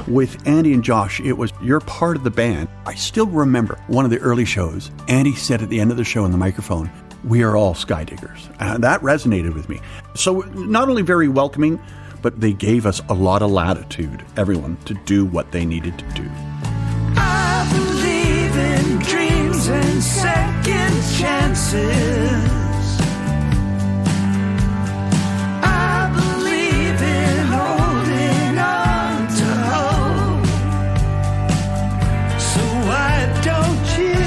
with Andy and Josh, it was, you're part of the band. I still remember one of the early shows, Andy said at the end of the show on the microphone, "We are all Skydiggers." And that resonated with me. So not only very welcoming, but they gave us a lot of latitude, everyone, to do what they needed to do. I believe in dreams and second chances. I believe in holding on to hope. So why don't you?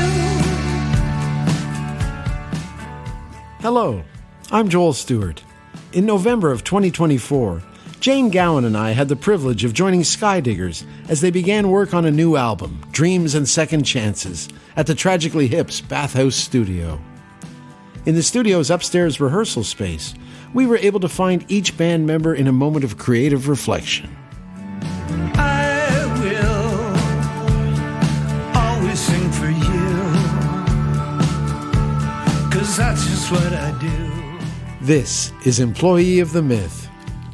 Hello, I'm Joel Stewart. In November of 2024, Jane Gowan and I had the privilege of joining Skydiggers as they began work on a new album, Dreams and Second Chances, at the Tragically Hip's Bathhouse studio. In the studio's upstairs rehearsal space, we were able to find each band member in a moment of creative reflection. I will always sing for you, 'cause that's just what I do. This is Employee of the Myth.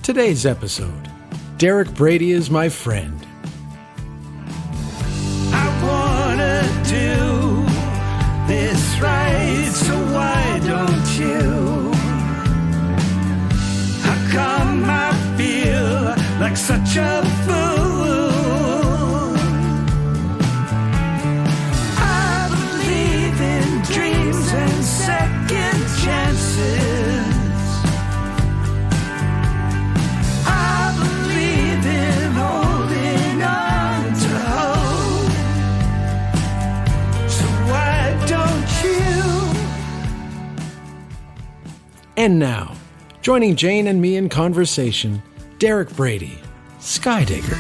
Today's episode, Derrick Brady is my friend. I wanna do this right, so why don't you? How come I feel like such a fool? I believe in dreams and second chances. And now, joining Jane and me in conversation, Derrick Brady, Skydigger.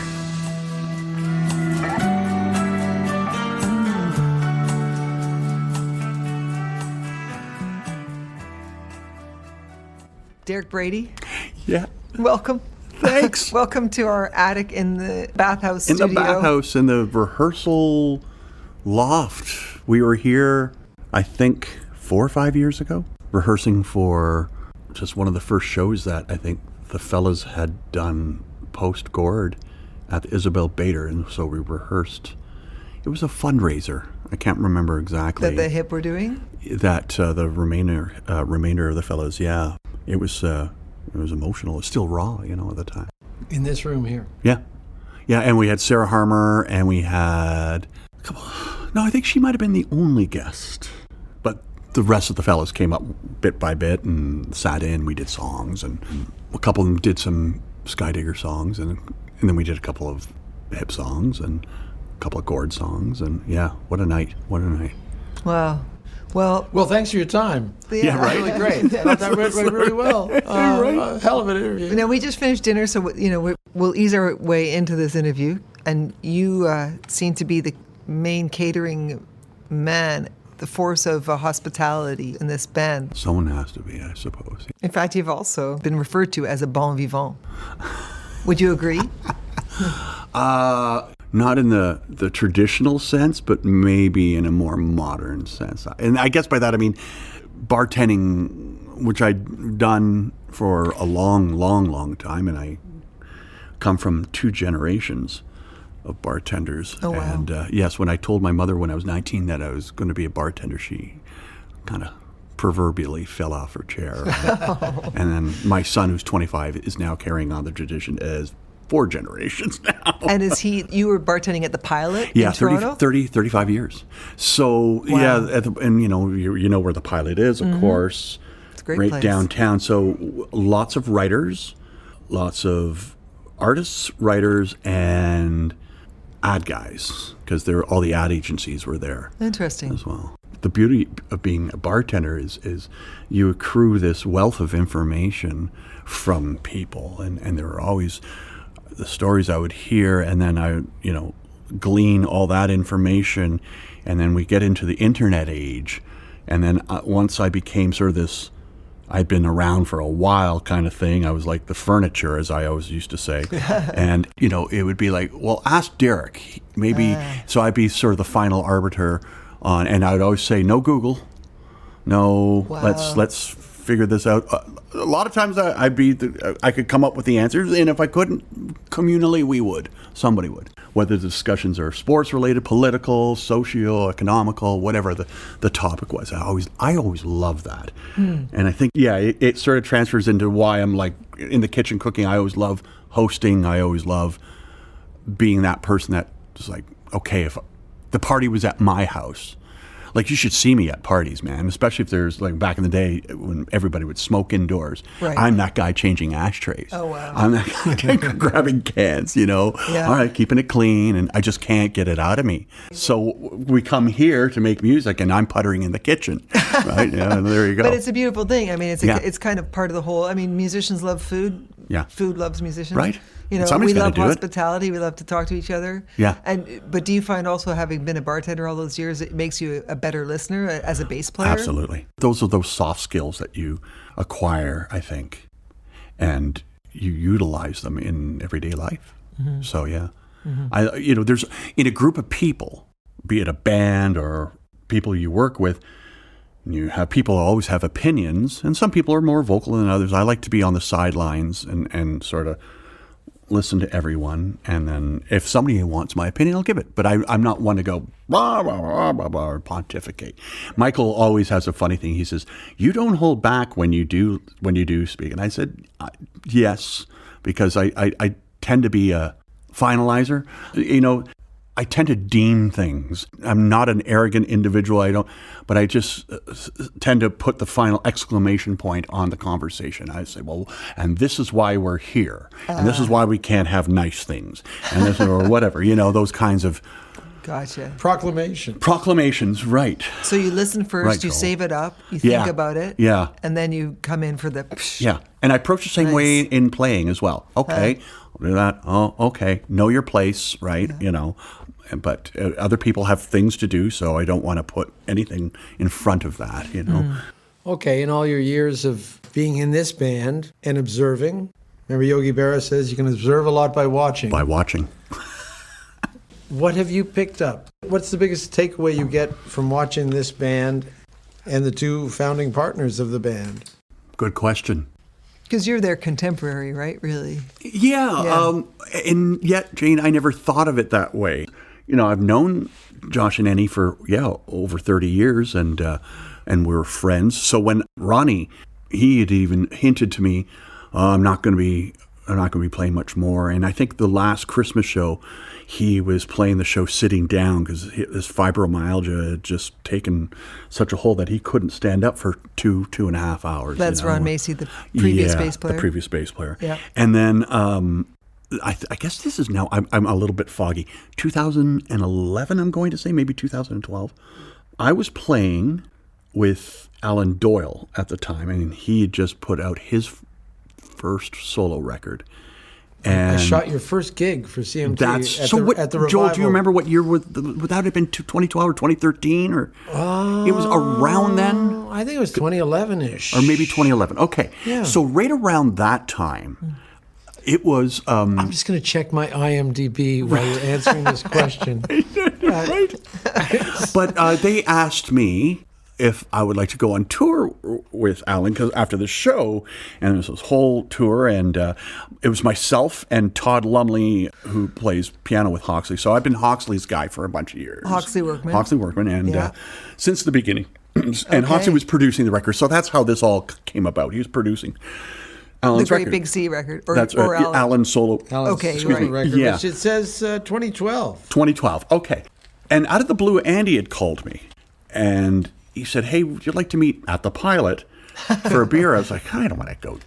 Derrick Brady, Yeah. welcome. Thanks. Welcome to our attic in the bathhouse In studio. the bathhouse, in the rehearsal loft. We were here, I think, 4 or 5 years ago, rehearsing for just one of the first shows that I think the fellas had done post-Gord at the Isabel Bader, and so we rehearsed. It was a fundraiser. I can't remember exactly. That the hip were doing? That the remainder of the fellas, yeah. It was emotional. It was still raw, at the time. In this room here. Yeah. Yeah, and we had Sarah Harmer, and we had I think she might have been the only guest. But the rest of the fellas came up bit by bit and sat in. We did songs, and a couple of them did some Skydigger songs, and then we did a couple of hip songs and a couple of Gord songs, and yeah, what a night. Wow. Well, thanks for your time. Yeah, right? Really great. I thought that went really well. Right. Hell of an interview. we just finished dinner, so we'll ease our way into this interview. And you seem to be the main catering man, the force of hospitality in this band. Someone has to be, I suppose. In fact, you've also been referred to as a bon vivant. Would you agree? Not in the traditional sense, but maybe in a more modern sense. And I guess by that I mean bartending, which I'd done for a long time, and I come from 2 generations of bartenders. Oh, wow. And yes, when I told my mother when I was 19 that I was going to be a bartender, she kind of proverbially fell off her chair. And then my son, who's 25, is now carrying on the tradition as 4 generations now. And you were bartending at the Pilot in Toronto? 35 years. So, wow. Yeah, and you know where the Pilot is, of course. It's a great right place. Downtown. So lots of writers, lots of artists, writers, and ad guys, because all the ad agencies were there. Interesting. As well. The beauty of being a bartender is you accrue this wealth of information from people, and there are always the stories I would hear, and then I glean all that information, and then we get into the internet age, and then once I became sort of this, I'd been around for a while kind of thing. I was like the furniture, as I always used to say. And, it would be like, well, ask Derrick. Maybe, so I'd be sort of the final arbiter on, and I would always say, no Google. No, Wow. let's figure this out. A lot of times I could come up with the answers, and if I couldn't, communally we would. Somebody would. Whether the discussions are sports related, political, socio-economical, whatever the topic was. I always love that. And I think, it sort of transfers into why I'm like in the kitchen cooking. I always love hosting. I always love being that person that's like, okay, if the party was at my house, like you should see me at parties, man, especially if there's like back in the day when everybody would smoke indoors. Right. I'm that guy changing ashtrays. Oh, wow. I'm that guy grabbing cans, All right, keeping it clean, and I just can't get it out of me. So we come here to make music, and I'm puttering in the kitchen, right? Yeah, and there you go. But it's a beautiful thing. I mean, it's kind of part of the whole. I mean, musicians love food. Yeah. Food loves musicians. Right. We Somebody's gotta love do it. hospitality. We love to talk to each other. Yeah. But do you find also, having been a bartender all those years, it makes you a better listener as a bass player? Absolutely. Those are those soft skills that you acquire, I think, and you utilize them in everyday life. Mm-hmm. So yeah, there's in a group of people, be it a band or people you work with. You have people always have opinions, and some people are more vocal than others. I like to be on the sidelines and sort of listen to everyone, and then if somebody wants my opinion, I'll give it. But I'm not one to go blah, blah, blah, blah, blah, or pontificate. Michael always has a funny thing. He says, "You don't hold back when you do speak." And I said, "Yes," because I tend to be a finalizer. I tend to deem things. I'm not an arrogant individual. But I just tend to put the final exclamation point on the conversation. I say, well, and this is why we're here, and this is why we can't have nice things, and this or whatever. Those kinds of Gotcha. Proclamations, right? So you listen first, right, you Joel. save it up, you think about it, and then you come in for the. Yeah, and I approach the same way in playing as well. Okay, I'll do that. Oh, okay. Know your place, right? But other people have things to do, so I don't want to put anything in front of that, Okay, in all your years of being in this band and observing, remember Yogi Berra says you can observe a lot by watching. By watching. What have you picked up? What's the biggest takeaway you get from watching this band and the two founding partners of the band? Good question. Because you're their contemporary, right? Really? Yeah. And yet, Jane, I never thought of it that way. I've known Josh and Annie for over 30 years, and we're friends. So when Ronnie, he had even hinted to me, I'm not going to be playing much more. And I think the last Christmas show, he was playing the show sitting down because his fibromyalgia had just taken such a hold that he couldn't stand up for 2.5 hours. That's Ron Macey, the previous bass player. The previous bass player. Yeah. And then I guess this is now, I'm a little bit foggy. 2011, I'm going to say, maybe 2012. I was playing with Alan Doyle at the time, and he had just put out his first solo record. And I shot your first gig for CMT at the Revival. Joel, do you remember what year would that have been? 2012 or 2013, or it was around then? I think it was 2011-ish, or maybe 2011. Okay, yeah. So right around that time, it was. I'm just going to check my IMDb while you're answering this question. Right. But they asked me if I would like to go on tour with Alan, because after the show, and there was this whole tour, and it was myself and Todd Lumley, who plays piano with Hawksley. So I've been Hawksley's guy for a bunch of years. Hawksley Workman, and since the beginning. And Hawksley was producing the record, so that's how this all came about. He was producing Alan's the Great record. Big C record, That's or Alan. Alan's solo. Alan's right. record, Yeah. which it says 2012. 2012. Okay. And out of the blue, Andy had called me, and he said, "Hey, would you like to meet at the Pilot for a beer?" I was like, "I don't want to go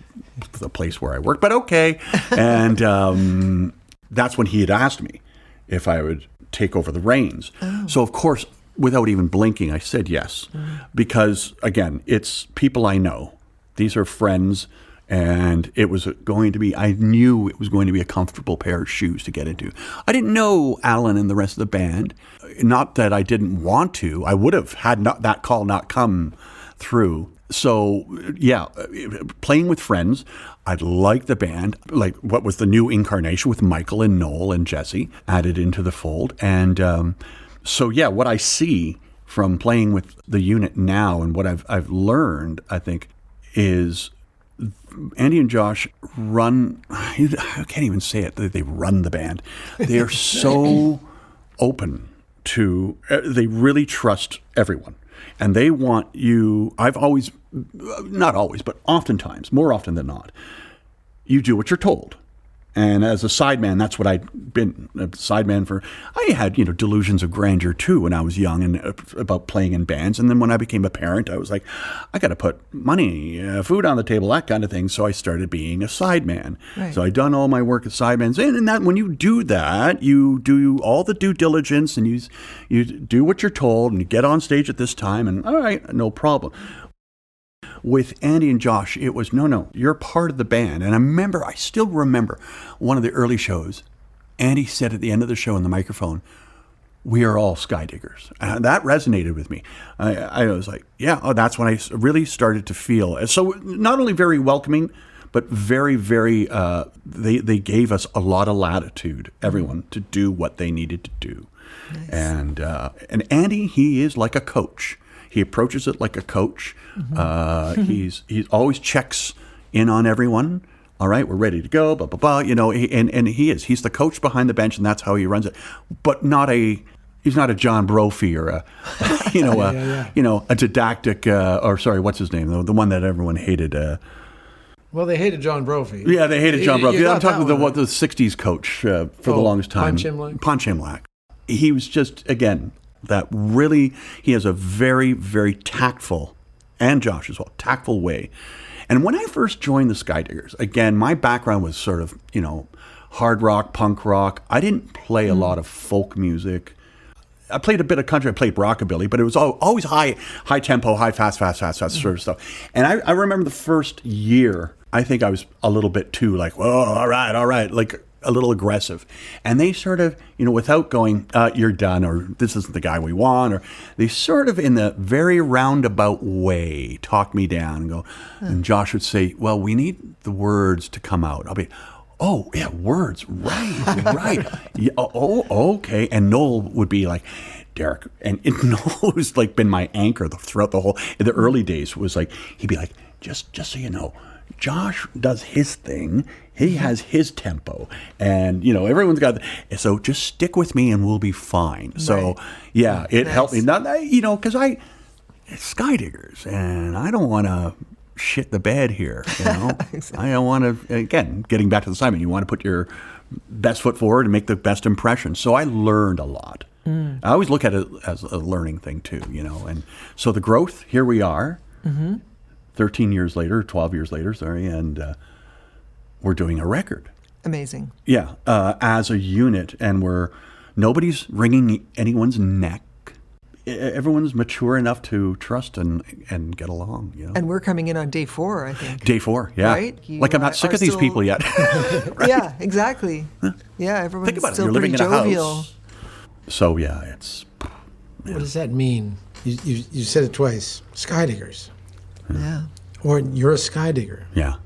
to the place where I work, but okay." And that's when he had asked me if I would take over the reins. Oh. So, of course, without even blinking, I said yes. Because, again, it's people I know. These are friends. And it was going to be, I knew it was going to be a comfortable pair of shoes to get into. I didn't know Alan and the rest of the band. Not that I didn't want to. I would have had that call not come through. So, yeah, playing with friends. I liked the band, like what was the new incarnation with Michael and Noel and Jesse added into the fold. And so, yeah, what I see from playing with the unit now and what I've learned, I think, is Andy and Josh run, I can't even say it, they run the band. They are so open to, they really trust everyone. And they want you, I've always, not always, but oftentimes, more often than not, you do what you're told. And as a sideman, that's what I'd been a sideman for. I had, delusions of grandeur too when I was young and about playing in bands. And then when I became a parent, I was like, I got to put money, food on the table, that kind of thing. So I started being a sideman. Right. So I'd done all my work as sidemans. And that when you do that, you do all the due diligence and you do what you're told and you get on stage at this time and all right, no problem. With Andy and Josh, it was, no, you're part of the band. And I still remember one of the early shows, Andy said at the end of the show in the microphone, we are all Skydiggers. That resonated with me. I was like, yeah, that's when I really started to feel. So not only very welcoming, but very, very, they gave us a lot of latitude, everyone, to do what they needed to do. Nice. And Andy, he is like a coach. He approaches it like a coach. Mm-hmm. He always checks in on everyone. All right, we're ready to go. Blah blah blah. And he's the coach behind the bench, and that's how he runs it. But he's not a John Brophy or a didactic what's his name? The one that everyone hated. Well, they hated John Brophy. Yeah, they hated John Brophy. I'm talking about the '60s coach for the longest time. Punch Imlach. He was just that really, he has a very, very tactful, and Josh as well, tactful way. And when I first joined the Skydiggers, again, my background was sort of, hard rock, punk rock. I didn't play a lot of folk music. I played a bit of country. I played rockabilly, but it was always high tempo, high, fast sort of stuff. And I remember the first year, I think I was a little bit too like, whoa, all right, like a little aggressive. And they sort of, without going, you're done, or this isn't the guy we want, or they sort of in the very roundabout way talk me down and go, and Josh would say, well, we need the words to come out. I'll be, oh, yeah, words, right. Yeah, okay. And Noel would be like, Derrick, and Noel has like been my anchor throughout in the early days was like, he'd be like, just so you know, Josh does his thing. He has his tempo, and everyone's got. So just stick with me, and we'll be fine. Right. So yeah, it helped me. Not because it's Skydiggers, and I don't want to shit the bed here. Exactly. I don't want to. Again, getting back to the assignment, you want to put your best foot forward and make the best impression. So I learned a lot. I always look at it as a learning thing too. And so the growth. Here we are. Mm-hmm. 13 years later, 12 years later, and we're doing a record. Amazing. Yeah, as a unit, and nobody's wringing anyone's neck. Everyone's mature enough to trust and get along. And we're coming in on day 4, I think. Day 4, yeah. Right? I'm not sick of these people yet. Right? Yeah, exactly. Huh? Yeah, everyone's Think about still it. You're pretty living in a jovial. house. So yeah, it's. Yeah. What does that mean? You said it twice. Skydiggers. Yeah. Or you're a Skydigger. Yeah.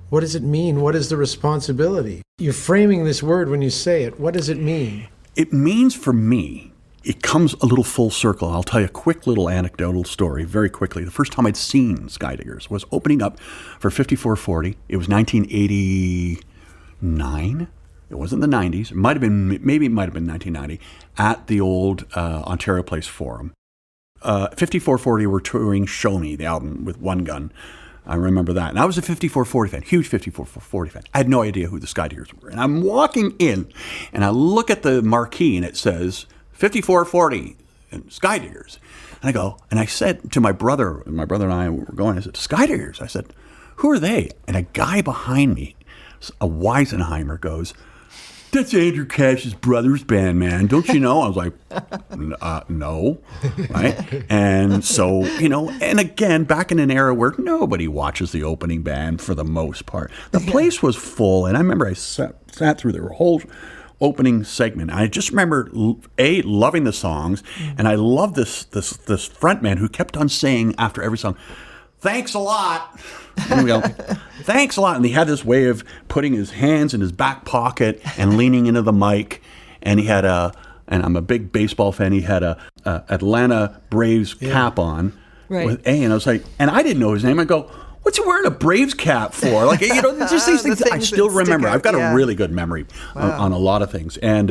What does it mean? What is the responsibility? You're framing this word when you say it. What does it mean? It means for me, it comes a little full circle. I'll tell you a quick little anecdotal story very quickly. The first time I'd seen Skydiggers was opening up for 5440. It was 1989. It wasn't the 90s. It might have been 1990 at the old Ontario Place Forum. 5440 were touring Show Me, the album with One Gun. I remember that. And I was a 5440 fan, huge 5440 fan. I had no idea who the Skydiggers were. And I'm walking in, and I look at the marquee, and it says 5440 and Skydiggers. And I go, and I said to my brother and I were going, I said, Skydiggers? I said, who are they? And a guy behind me, a Weisenheimer, goes, that's Andrew Cash's brother's band, man. Don't you know? I was like, no. Right? And so, and again, back in an era where nobody watches the opening band for the most part. The place was full. And I remember I sat through their whole opening segment. I just remember, loving the songs. And I loved this front man who kept on saying after every song, thanks a lot. And we go, thanks a lot. And he had this way of putting his hands in his back pocket and leaning into the mic. And he had and I'm a big baseball fan, he had a Atlanta Braves cap on with A. And I was like, and I didn't know his name. I go, what's he wearing a Braves cap for? Like, you know, just these The things I things still that stick remember. out, I've got yeah. a really good memory on a lot of things. And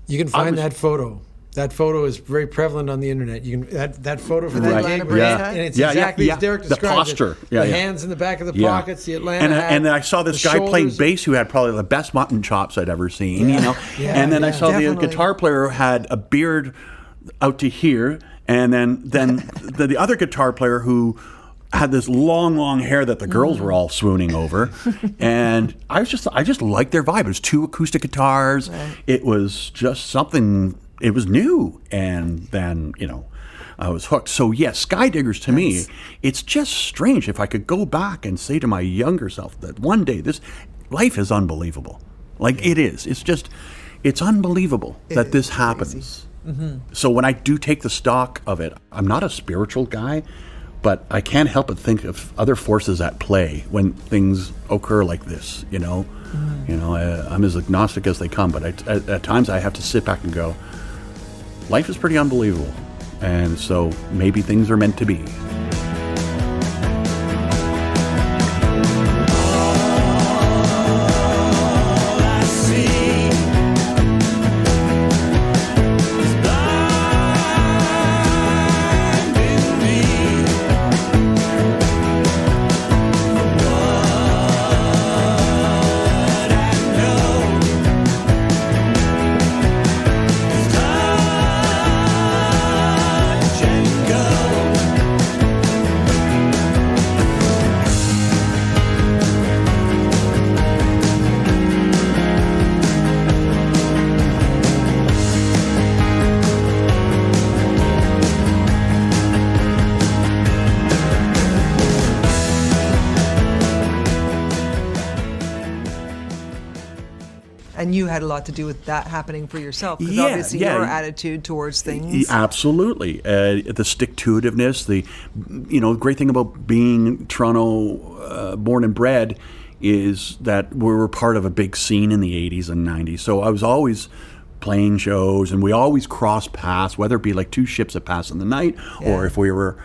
You can find that photo. That photo is very prevalent on the internet. You can that photo for that Right. gig, Atlanta Braves hat? and it's Yeah, exactly yeah. as Derek The described posture. it. Yeah, the yeah. hands in the back of the Yeah. pockets, the Atlanta hat, and I saw this the guy playing shoulders. bass who had probably the best mutton chops I'd ever seen, you know. Yeah, and then I yeah. saw the Definitely. guitar player who had a beard out to here, and then the other guitar player who had this long hair that the girls were all swooning over. And I just liked their vibe. It was two acoustic guitars. Right. It was just something, it was new. And then, you know, I was hooked. So yes, Skydiggers to me, it's just strange if I could go back and say to my younger self that one day this life is unbelievable. Like it is. It's unbelievable that this happens. So when I do take the stock of it, I'm not a spiritual guy, but I can't help but think of other forces at play when things occur like this. You know, I'm as agnostic as they come, but at times I have to sit back and go, life is pretty unbelievable, and so maybe things are meant to be. And you had a lot to do with that happening for yourself, because Yeah, obviously yeah. your attitude towards things. Absolutely. The stick-to-itiveness, the great thing about being Toronto born and bred is that we were part of a big scene in the 80s and 90s. So I was always playing shows, and we always crossed paths, whether it be like two ships that pass in the night, or if we were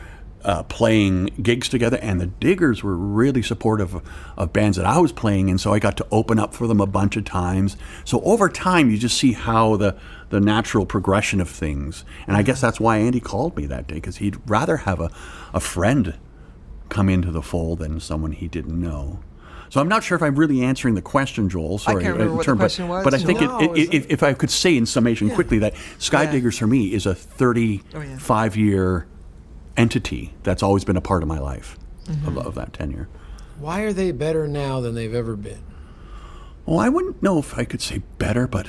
playing gigs together. And the Diggers were really supportive of bands that I was playing, and so I got to open up for them a bunch of times. So over time, you just see how the natural progression of things. And I guess that's why Andy called me that day, because he'd rather have a friend come into the fold than someone he didn't know. So I'm not sure if I'm really answering the question, Joel. Sorry, can't remember what the question was. But I think No, if I could say in summation quickly that Skydiggers for me is a 35-year entity that's always been a part of my life, of that tenure. Why are they better now than they've ever been? Well, I wouldn't know if I could say better, but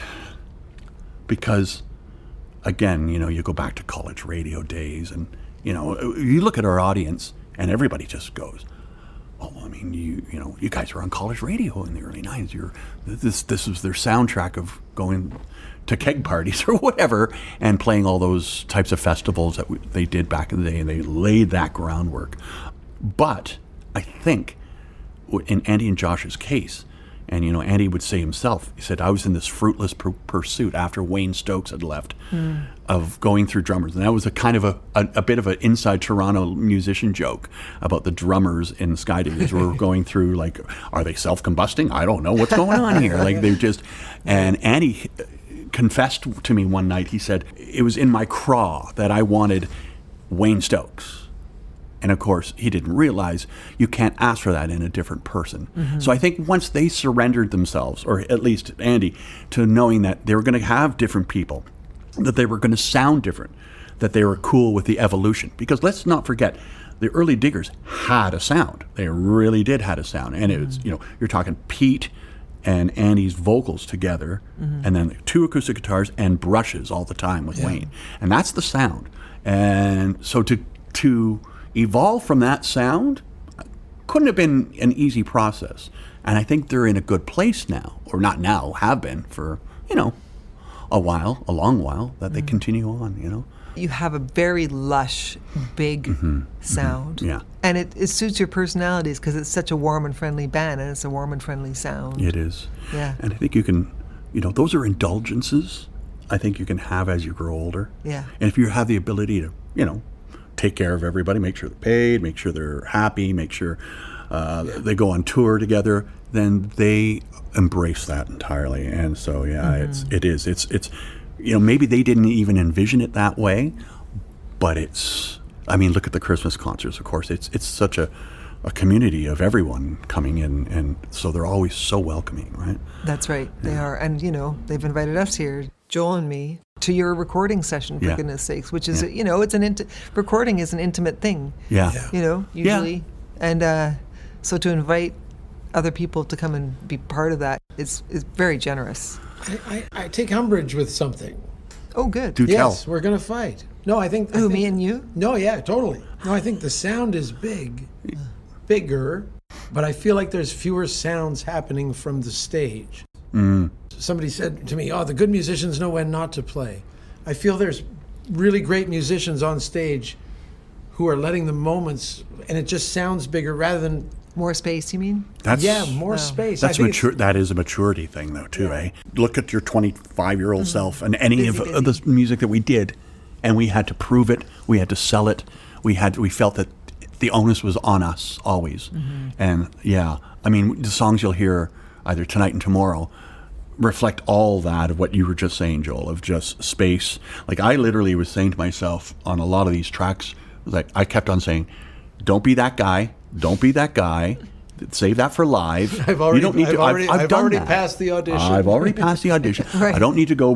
because, again, you go back to college radio days, and, you look at our audience, and everybody just goes, oh, I mean, you guys were on college radio in the early 90s. This was their soundtrack of going to keg parties or whatever and playing all those types of festivals that they did back in the day, and they laid that groundwork. But I think in Andy and Josh's case, and Andy would say himself, he said, I was in this fruitless pursuit after Wayne Stokes had left of going through drummers. And that was a kind of a bit of an inside Toronto musician joke about the drummers in Skydiggers who were going through, like, are they self-combusting? I don't know what's going on here. Like, they're just, and Andy confessed to me one night, he said, it was in my craw that I wanted Wayne Stokes. And of course, he didn't realize you can't ask for that in a different person. So I think once they surrendered themselves, or at least Andy, to knowing that they were going to have different people, that they were going to sound different, that they were cool with the evolution. Because let's not forget, the early Diggers had a sound. They really did had a sound. And it was, you're talking Pete and Andy's vocals together, and then two acoustic guitars and brushes all the time with Wayne. And that's the sound. And so to evolve from that sound couldn't have been an easy process. And I think they're in a good place now, or not now, have been for, a long while, that they continue on, You have a very lush, big sound. Yeah. And it suits your personalities because it's such a warm and friendly band, and it's a warm and friendly sound. It is. Yeah. And I think you can, those are indulgences I think you can have as you grow older. Yeah. And if you have the ability to, take care of everybody, make sure they're paid, make sure they're happy, make sure they go on tour together, then they embrace that entirely. And so, it's maybe they didn't even envision it that way, but look at the Christmas concerts, of course. It's such a community of everyone coming in, and so they're always so welcoming, right? That's right, they are. And, they've invited us here, Joel and me, to your recording session, for goodness sakes, which is, it's recording is an intimate thing. Usually. And so to invite other people to come and be part of that is very generous. I take umbrage with something. Oh, good. Do tell. Yes, we're going to fight. No, I think... me and you? No, yeah, totally. No, I think the sound is bigger, but I feel like there's fewer sounds happening from the stage. Somebody said to me, the good musicians know when not to play. I feel there's really great musicians on stage who are letting the moments, and it just sounds bigger rather than... More space, you mean? More space. That's mature. That is a maturity thing, though, too, eh? Look at your 25-year-old self and any of the music that we did, and we had to prove it. We had to sell it. We felt that the onus was on us always. And the songs you'll hear either tonight and tomorrow reflect all that of what you were just saying, Joel, of just space. Like, I literally was saying to myself on a lot of these tracks, like, I kept on saying, don't be that guy. Don't be that guy. Save that for live. I've already passed the audition. I've already passed the audition. Right. I don't need to go,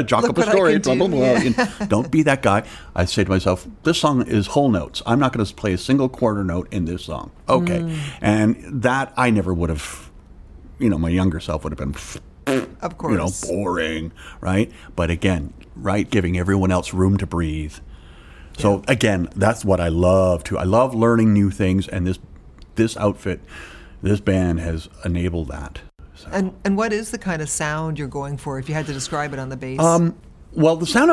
jock up a story, blah, blah, blah. Don't be that guy. I say to myself, this song is whole notes. I'm not going to play a single quarter note in this song. Okay. And that I never would have, my younger self would have been, of course, boring, right? But again, right, giving everyone else room to breathe. So again, that's what I love too. I love learning new things, and this outfit, this band has enabled that. So. And what is the kind of sound you're going for, if you had to describe it on the bass? Well, the sound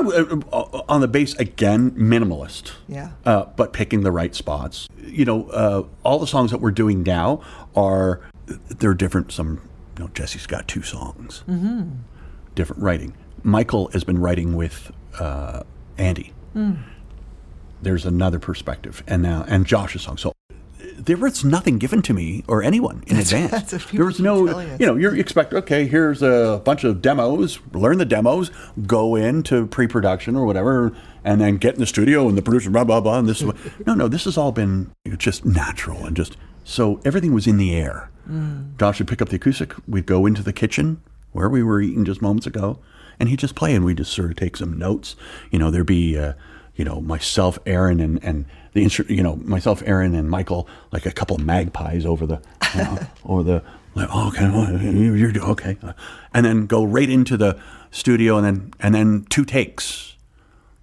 on the bass, again, minimalist. Yeah. But picking the right spots. All the songs that we're doing now they're different. Jesse's got 2 songs. Different writing. Michael has been writing with Andy. There's another perspective, and Josh's song. So there was nothing given to me or anyone in advance. There was no, you expect, okay, here's a bunch of demos, learn the demos, go into pre-production or whatever, and then get in the studio and the producer, blah, blah, blah. And this is no, this has all been just natural and just, so everything was in the air. Josh would pick up the acoustic, we'd go into the kitchen where we were eating just moments ago, and he'd just play, and we'd just sort of take some notes. There'd be, myself, Aaron, and the instrument, myself, Aaron, and Michael, like a couple of magpies over the, like, you're okay, and then go right into the studio, and then 2 takes,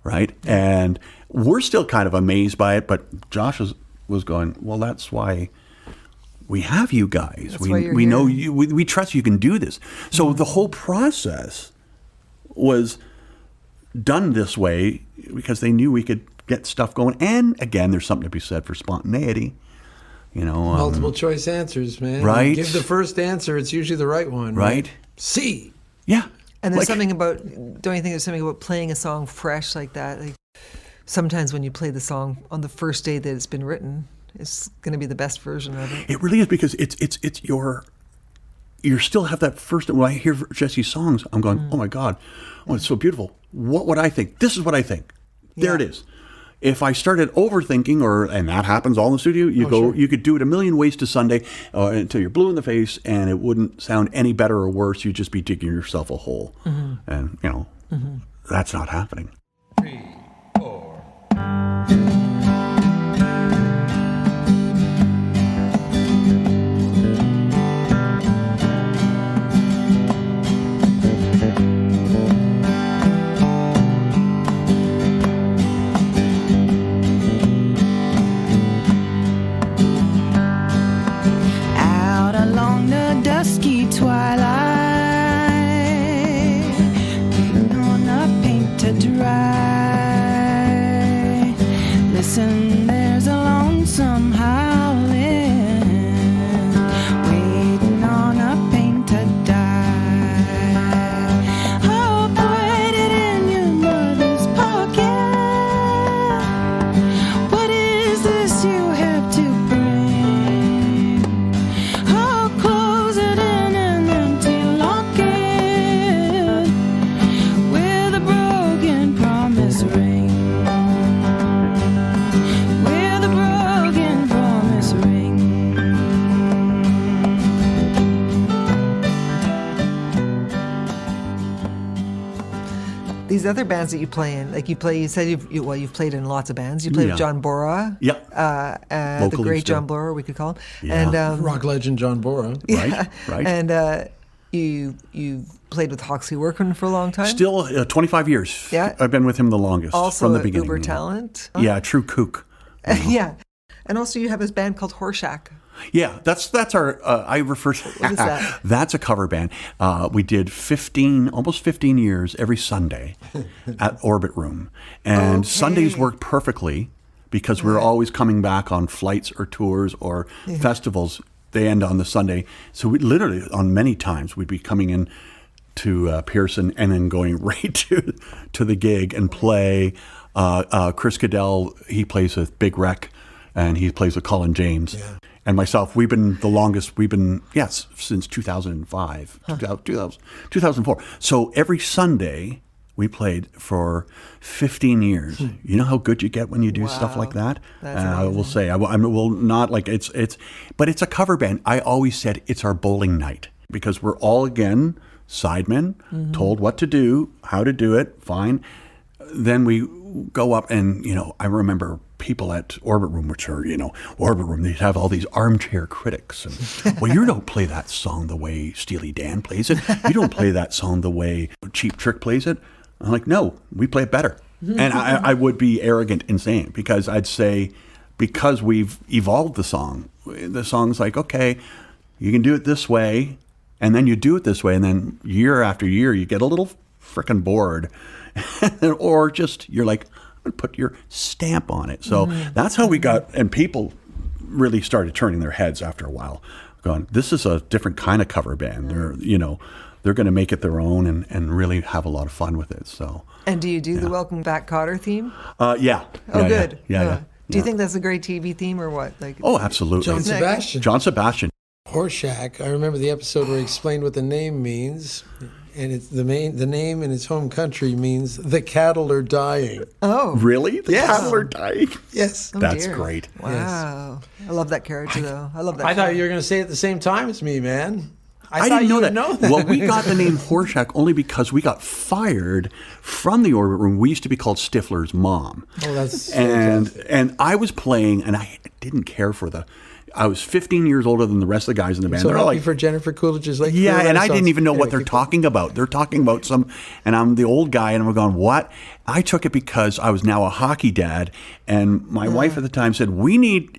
right? And we're still kind of amazed by it, but Josh was going, well, that's why we have you guys. We know you. We trust you can do this. So the whole process was done this way because they knew we could get stuff going. And again, there's something to be said for spontaneity. Multiple choice answers, man. Right. Give the first answer; it's usually the right one. Right. C. Yeah. And there's something about. Don't you think there's something about playing a song fresh like that? Like sometimes when you play the song on the first day that it's been written, it's going to be the best version of it. It really is, because it's you still have that first. When I hear Jesse's songs, I'm going, oh my God, it's so beautiful. What would I think? This is what I think. There it is. If I started overthinking, and that happens all in the studio, you could do it a million ways to Sunday until you're blue in the face, and it wouldn't sound any better or worse. You'd just be digging yourself a hole, and that's not happening. 3, 4. Twilight, on a painted ride. These other bands that you play in, like you said you've played in lots of bands. You played with John Bora. Yeah. The great still. John Bora, we could call him. Yeah. And Rock legend John Bora. Right. And you played with Hawksley Workman for a long time. Still 25 years. Yeah. I've been with him the longest. Also from the beginning. uber talent. Yeah, true kook. Yeah. And also you have this band called Horseshack. Yeah, that's our. I refer to. What is that? That's a cover band. We did almost 15 years every Sunday at Orbit Room, and Sundays worked perfectly because we were always coming back on flights or tours or festivals. They end on the Sunday, so we literally on many times we'd be coming in to Pearson and then going right to the gig and play. Chris Cadell, he plays with Big Wreck, and he plays with Colin James. Yeah. And myself, we've been the longest, since 2005, 2004. So every Sunday, we played for 15 years. You know how good you get when you do stuff like that? I will say, I will not like, but it's a cover band. I always said it's our bowling night because we're all, again, sidemen, told what to do, how to do it, fine. Then we go up and, I remember people at Orbit Room, which are, Orbit Room, they'd have all these armchair critics. And, well, you don't play that song the way Steely Dan plays it. You don't play that song the way Cheap Trick plays it. I'm like, no, we play it better. And I would be arrogant in saying it because I'd say, because we've evolved the song's like, okay, you can do it this way, and then you do it this way, and then year after year, you get a little frickin' bored. Or just, you're like, put your stamp on it. So that's how we got, and people really started turning their heads after a while, going, this is a different kind of cover band. They're going to make it their own and really have a lot of fun with it. So. And do you do the Welcome Back Kotter theme? Yeah. Oh, good. Yeah. Do you think that's a great TV theme or what? Oh, absolutely. John Sebastian. Horseshack. I remember the episode where he explained what the name means. And it's the name in his home country means the cattle are dying. Oh. Really? The cattle are dying? Yes. Oh, that's dear. Great. Wow. Yes. I love that character, though. I love that. I thought you were going to say it at the same time as me, man. I didn't know that. Well, we got the name Horseshack only because we got fired from the Orbit Room. We used to be called Stifler's mom. Oh, that's and I was playing, and I didn't care for I was 15 years older than the rest of the guys in the band. So they're happy for Jennifer Coolidge's like. Yeah, and I didn't even know what they're talking about. They're talking about and I'm the old guy, and I'm going, what? I took it because I was now a hockey dad, and my wife at the time said, we need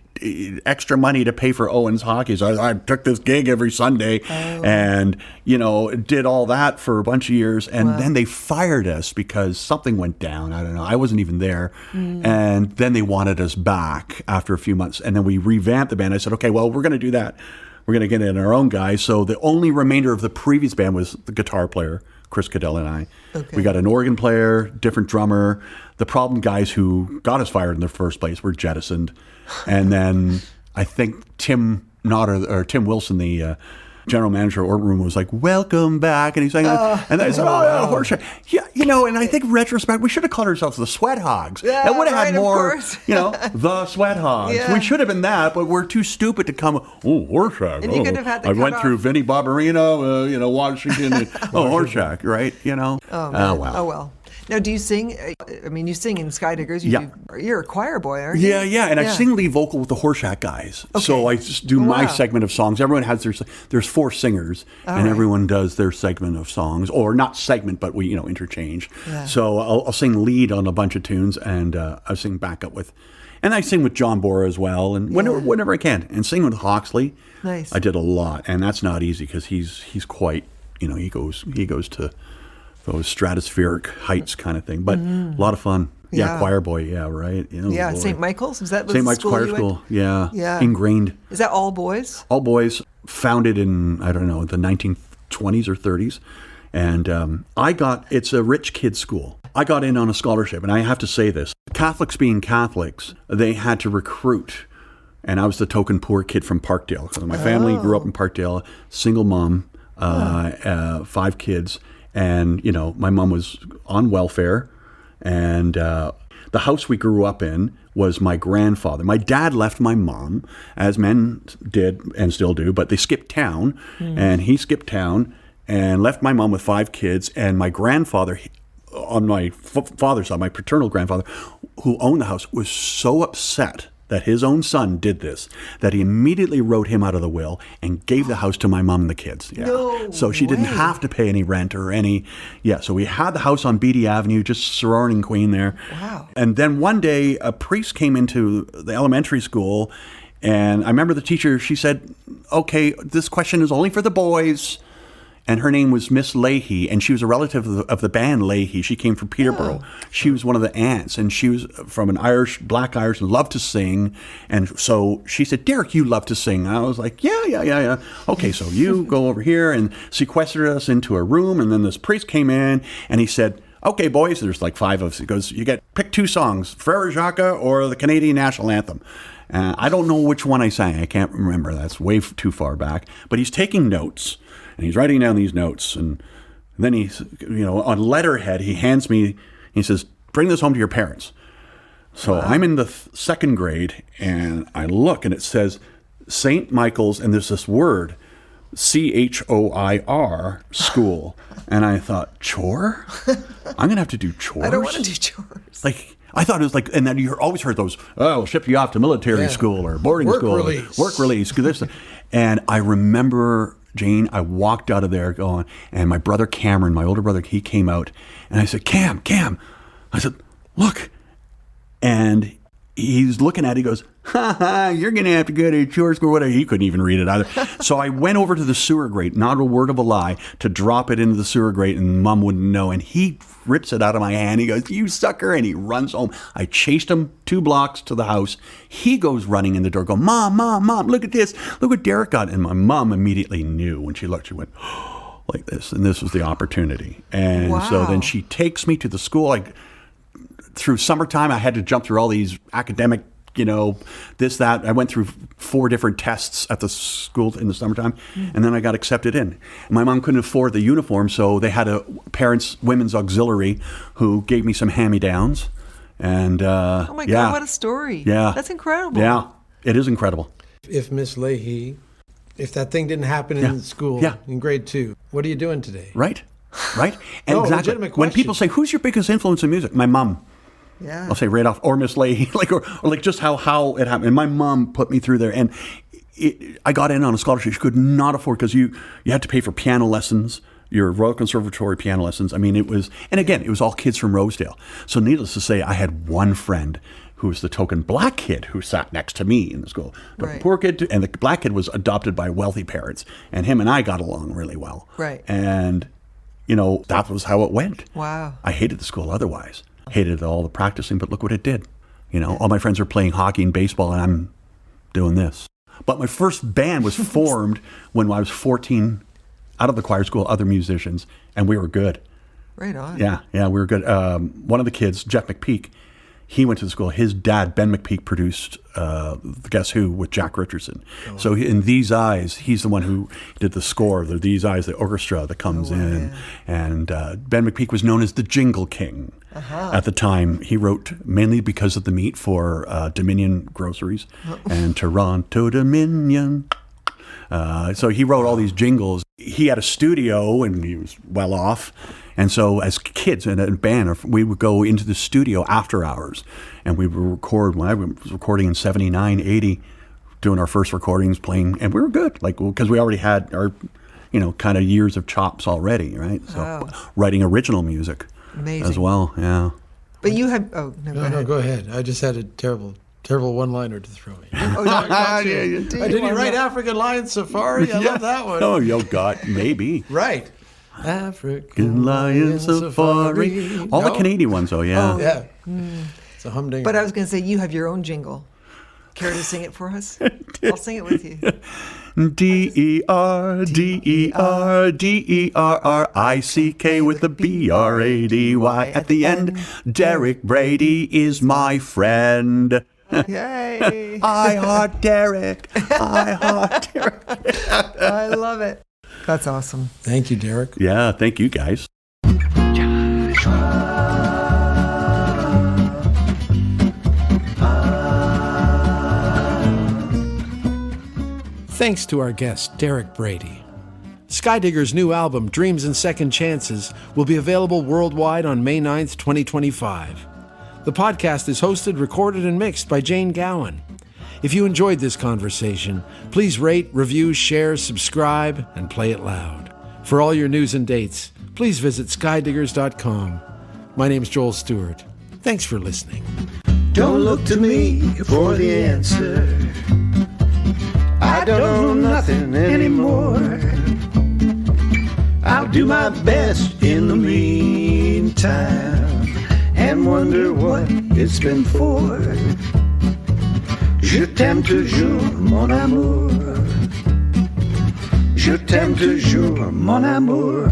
extra money to pay for Owen's hockey. So I took this gig every Sunday and, did all that for a bunch of years. And then they fired us because something went down. I don't know. I wasn't even there. And then they wanted us back after a few months. And then we revamped the band. I said, okay, well, we're going to do that. We're going to get in our own guys. So the only remainder of the previous band was the guitar player, Chris Cadell and I. Okay. We got an organ player, different drummer. The problem guys who got us fired in the first place were jettisoned. And then I think Tim Wilson, the general manager of Orbit Room, was like, welcome back. And he's saying, and I said, Horseshack. Yeah, and I think in retrospect, we should have called ourselves the Sweat Hogs. Yeah, that would have had more, the Sweat Hogs. Yeah. We should have been that, but we're too stupid to come, Horseshack. And you could have had the I went through Vinnie Barbarino, Washington, and, Horseshack, right? Oh, wow. Oh, well. Now, do you sing? I mean, you sing in Skydiggers. You're a choir boy, aren't you? Yeah. And I sing lead vocal with the Horseshack guys. Okay. So I just do my segment of songs. Everyone has there's 4 singers, and everyone does their segment of songs. Or not segment, but we, interchange. Yeah. So I'll sing lead on a bunch of tunes, and I sing backup with, and I sing with John Bora as well, and whenever I can. And sing with Hawksley. Nice. I did a lot, and that's not easy because he's quite, he goes to those stratospheric heights kind of thing, but a lot of fun. Yeah, choir boy. Yeah, right. St. Michael's, is that St. Michael's Choir School? Yeah, ingrained. Is that all boys? All boys. Founded in the 1920s or 30s, and it's a rich kid's school. I got in on a scholarship, and I have to say this: Catholics being Catholics, they had to recruit. And I was the token poor kid from Parkdale. So my family grew up in Parkdale, single mom, 5 kids. And, my mom was on welfare, and the house we grew up in was my grandfather. My dad left my mom, as men did and still do, but they skipped town, and he skipped town and left my mom with 5 kids, and my grandfather on my father's side, my paternal grandfather, who owned the house, was so upset that his own son did this, that he immediately wrote him out of the will and gave the house to my mom and the kids. Yeah. No so she didn't way. have to pay any rent or any, so we had the house on Beatty Avenue, just surrounding Queen there. Wow. And then one day a priest came into the elementary school, and I remember the teacher, she said, okay, this question is only for the boys. And her name was Miss Leahy, and she was a relative of the band Leahy. She came from Peterborough. She was one of the aunts, and she was from an Black Irish, and loved to sing. And so she said, Derrick, you love to sing. And I was like, yeah. Okay, so you go over here, and sequestered us into a room. And then this priest came in, and he said, okay, boys, there's like 5 of us. He goes, pick 2 songs, Frere Jacques or the Canadian National Anthem. I don't know which one I sang. I can't remember. That's way too far back. But he's taking notes. And he's writing down these notes, and then he's, on letterhead, he hands me, he says, bring this home to your parents. So I'm in the 2nd grade, and I look, and it says St. Michael's, and there's this word, CHOIR, school. And I thought, chore? I'm going to have to do chores? I don't want to do chores. Like, I thought it was like, and then you always heard those, we'll ship you off to military school or boarding school. Work release. And I remember, Jane, I walked out of there going, and my brother Cameron, my older brother, he came out, and I said, Cam, I said, look. And he's looking at it, he goes, you're going to have to go to chore school, whatever. He couldn't even read it either. So I went over to the sewer grate, not a word of a lie, to drop it into the sewer grate, and Mom wouldn't know. And he rips it out of my hand. He goes, you sucker. And he runs home. I chased him 2 blocks to the house. He goes running in the door, going, Mom, look at this. Look what Derrick got. And my mom immediately knew. When she looked, she went, like this. And this was the opportunity. And so then she takes me to the school. Through summertime, I had to jump through all these academic, this, that. I went through 4 different tests at the school in the summertime, and then I got accepted in. My mom couldn't afford the uniform, so they had a parents' women's auxiliary who gave me some hand-me-downs. And oh my God, what a story. Yeah. That's incredible. Yeah, it is incredible. If Miss Leahy, if that thing didn't happen in school in grade 2, what are you doing today? Right. And exactly. Legitimate question. When people say, who's your biggest influence in music? My mom. Yeah. I'll say right off, or Miss Leahy, or just how it happened. And my mom put me through there, and I got in on a scholarship. She could not afford, because you had to pay for piano lessons, your Royal Conservatory piano lessons. I mean, it was all kids from Rosedale. So needless to say, I had one friend who was the token black kid who sat next to me in the school. The poor kid, and the black kid was adopted by wealthy parents, and him and I got along really well. Right. And, that was how it went. Wow. I hated the school otherwise. Hated all the practicing, but look what it did. All my friends are playing hockey and baseball, and I'm doing this. But my first band was formed when I was 14, out of the choir school, other musicians, and we were good. Right on. Yeah, we were good. One of the kids, Jeff McPeak, he went to the school. His dad, Ben McPeak, produced Guess Who with Jack Richardson. Oh. So in These Eyes, he's the one who did the score, the These Eyes, the orchestra that comes in. Yeah. And Ben McPeak was known as the Jingle King. At the time. He wrote mainly because of the meat for Dominion Groceries and Toronto Dominion. So he wrote all these jingles. He had a studio, and he was well off. And so as kids in a band, we would go into the studio after hours, and we would record. When I was recording in 79, 80, doing our first recordings, playing, and we were good, because we already had our, kind of years of chops already, right? So writing original music. Amazing. As well, yeah. But you have, No, go ahead. I just had a terrible one-liner to throw in. I didn't write African Lion Safari? I love that one. Oh, God, maybe. Right. African Lion Safari. All the Canadian ones, though, yeah. Oh, yeah. It's a humdinger. But I was going to say, you have your own jingle. Care to sing it for us? I'll sing it with you. DER, DER, DERRICK with the BRADY at the end. Derrick Brady is my friend. Yay! I heart Derrick. I heart Derrick. I love it. That's awesome. Thank you, Derrick. Yeah, thank you, guys. Thanks to our guest, Derrick Brady. Skydiggers' new album, Dreams and Second Chances, will be available worldwide on May 9th, 2025. The podcast is hosted, recorded, and mixed by Jane Gowan. If you enjoyed this conversation, please rate, review, share, subscribe, and play it loud. For all your news and dates, please visit skydiggers.com. My name's Joel Stewart. Thanks for listening. Don't look to me for the answer. I don't know nothing anymore. I'll do my best in the meantime and wonder what it's been for. Je t'aime toujours, mon amour. Je t'aime toujours, mon amour.